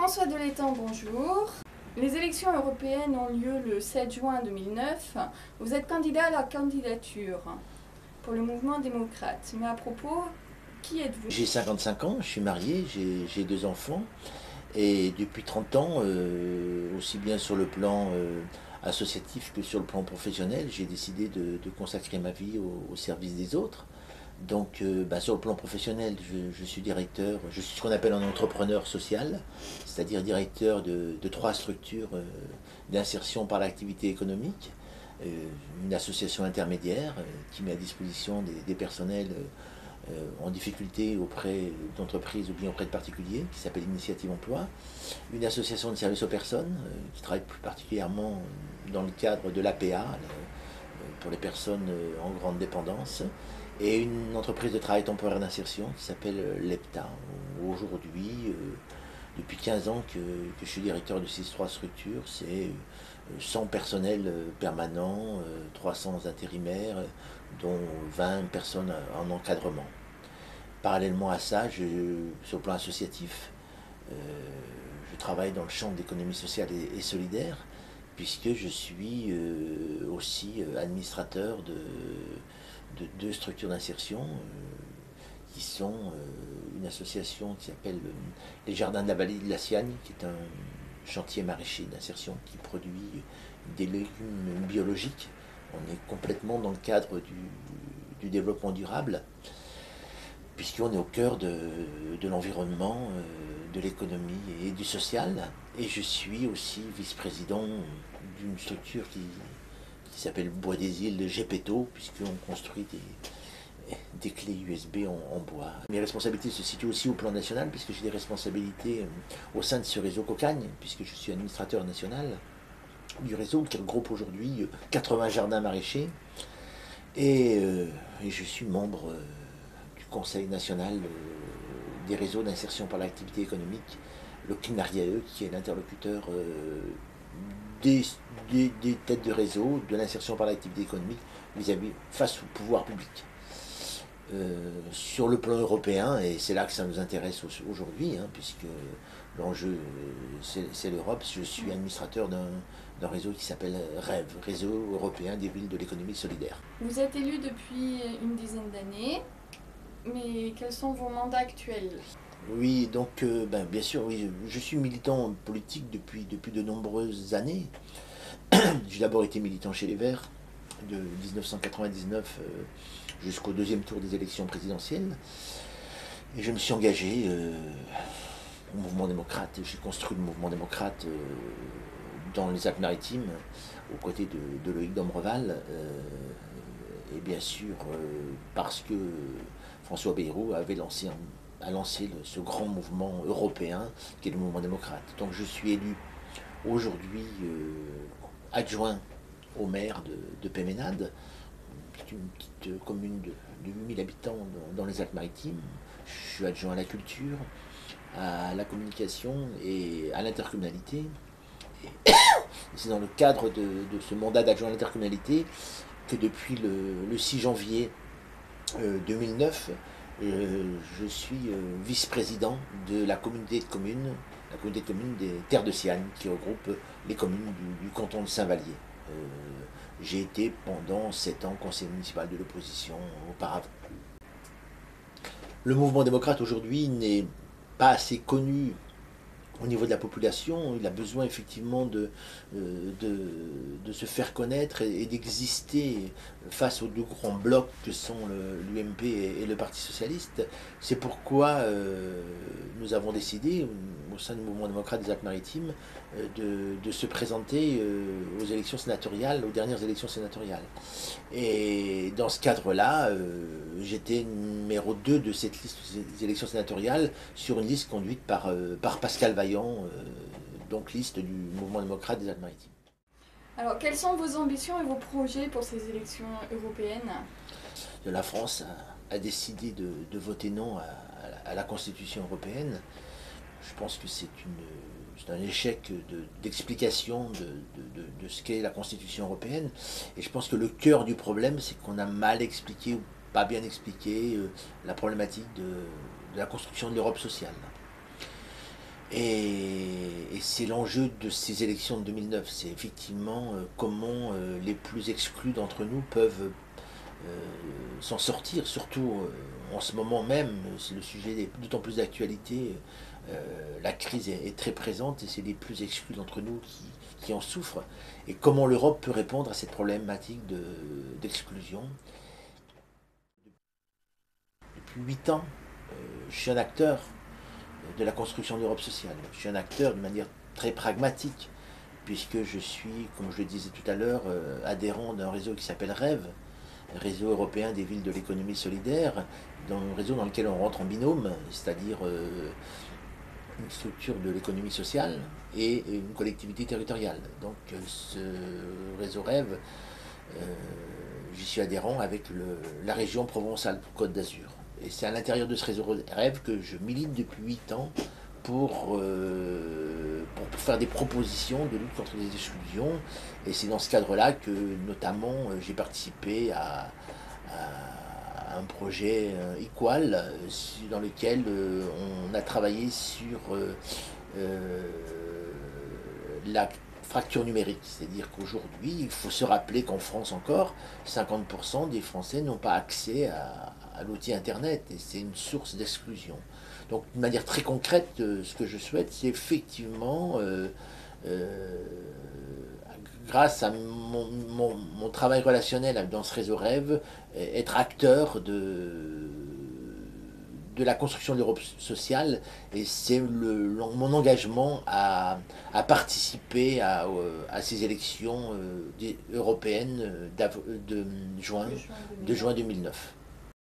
François Delettan, bonjour. Les élections européennes ont lieu le 7 juin 2009. Vous êtes candidat à la candidature pour le mouvement démocrate. Mais à propos, qui êtes-vous? J'ai 55 ans, je suis marié, j'ai 2 enfants. Et depuis 30 ans, aussi bien sur le plan associatif que sur le plan professionnel, j'ai décidé de consacrer ma vie au service des autres. Donc sur le plan professionnel, je suis directeur, je suis ce qu'on appelle un entrepreneur social, c'est-à-dire directeur de 3 structures d'insertion par l'activité économique, une association intermédiaire qui met à disposition des personnels en difficulté auprès d'entreprises ou bien auprès de particuliers, qui s'appelle Initiative Emploi, une association de services aux personnes qui travaille plus particulièrement dans le cadre de l'APA, pour les personnes en grande dépendance, et une entreprise de travail temporaire d'insertion qui s'appelle l'EPTA. Aujourd'hui, depuis 15 ans que je suis directeur de ces 3 structures, c'est 100 personnels permanents, 300 intérimaires, dont 20 personnes en encadrement. Parallèlement à ça, sur le plan associatif, je travaille dans le champ de l'économie sociale et solidaire, puisque je suis aussi administrateur de 2 structures d'insertion qui sont une association qui s'appelle les Jardins de la Vallée de la Siagne, qui est un chantier maraîcher d'insertion qui produit des légumes biologiques. On est complètement dans le cadre du développement durable, puisqu'on est au cœur de l'environnement, de l'économie et du social. Et je suis aussi vice-président d'une structure qui s'appelle Bois des Îles de Gepetto, puisqu'on construit des clés USB en bois. Mes responsabilités se situent aussi au plan national, puisque j'ai des responsabilités au sein de ce réseau Cocagne, puisque je suis administrateur national du réseau qui regroupe aujourd'hui 80 jardins maraîchers. Et je suis membre du Conseil national des réseaux d'insertion par l'activité économique, le CNARIAE, qui est l'interlocuteur des têtes de réseau de l'insertion par l'activité économique face au pouvoir public. Sur le plan européen, et c'est là que ça nous intéresse aujourd'hui, puisque l'enjeu c'est l'Europe, je suis administrateur d'un réseau qui s'appelle REV, Réseau européen des villes de l'économie solidaire. Vous êtes élu depuis une dizaine d'années, mais quels sont vos mandats actuels? Oui, donc bien sûr, oui, je suis militant politique depuis de nombreuses années. J'ai d'abord été militant chez les Verts de 1999 jusqu'au 2e tour des élections présidentielles. Et je me suis engagé au mouvement démocrate. J'ai construit le mouvement démocrate dans les Alpes-Maritimes, aux côtés de Loïc Dombreval. Et bien sûr, parce que François Bayrou a lancé ce grand mouvement européen qui est le mouvement démocrate. Donc je suis élu aujourd'hui adjoint au maire de Péménade, qui est une petite commune de 8000 habitants dans les Alpes-Maritimes. Je suis adjoint à la culture, à la communication et à l'intercommunalité. C'est dans le cadre de ce mandat d'adjoint à l'intercommunalité que depuis le 6 janvier 2009, je suis vice-président de la communauté de communes des Terres de Siagne, qui regroupe les communes du canton de Saint-Vallier. J'ai été pendant 7 ans conseiller municipal de l'opposition auparavant. Le mouvement démocrate aujourd'hui n'est pas assez connu au niveau de la population. Il a besoin effectivement de se faire connaître et d'exister face aux 2 grands blocs que sont l'UMP et le Parti Socialiste. C'est pourquoi nous avons décidé, au sein du mouvement démocrate des Alpes-Maritimes, de se présenter aux élections sénatoriales, aux dernières élections sénatoriales. Et dans ce cadre-là, j'étais numéro 2 de cette liste des élections sénatoriales, sur une liste conduite par Pascal Vaillant, donc liste du mouvement démocrate des Alpes-Maritimes. Alors, quelles sont vos ambitions et vos projets pour ces élections européennes? La France a décidé de voter non à la Constitution européenne. Je pense que c'est un échec d'explication de ce qu'est la Constitution européenne. Et je pense que le cœur du problème, c'est qu'on a mal expliqué ou pas bien expliqué la problématique de la construction de l'Europe sociale. Et c'est l'enjeu de ces élections de 2009. C'est effectivement comment les plus exclus d'entre nous peuvent s'en sortir, surtout en ce moment même. C'est le sujet d'autant plus d'actualité. La crise est très présente et c'est les plus exclus d'entre nous qui en souffrent. Et comment l'Europe peut répondre à cette problématique d'exclusion. Depuis 8 ans, je suis un acteur de la construction de l'Europe sociale. Je suis un acteur de manière très pragmatique, puisque je suis, comme je le disais tout à l'heure, adhérent d'un réseau qui s'appelle REV, réseau européen des villes de l'économie solidaire, un réseau dans lequel on rentre en binôme, c'est-à-dire une structure de l'économie sociale et une collectivité territoriale. Donc ce réseau REV, j'y suis adhérent avec la région Provence-Alpes-Côte d'Azur. Et c'est à l'intérieur de ce réseau REV que je milite depuis 8 ans pour faire des propositions de lutte contre les exclusions. Et c'est dans ce cadre-là que, notamment, j'ai participé à un projet Equal, dans lequel on a travaillé sur la fracture numérique. C'est-à-dire qu'aujourd'hui, il faut se rappeler qu'en France encore, 50% des Français n'ont pas accès à l'outil Internet, et c'est une source d'exclusion. Donc, de manière très concrète, ce que je souhaite, c'est effectivement, grâce à mon travail relationnel dans ce réseau REV, être acteur de la construction de l'Europe sociale, et c'est mon engagement à participer à ces élections européennes de juin 2009.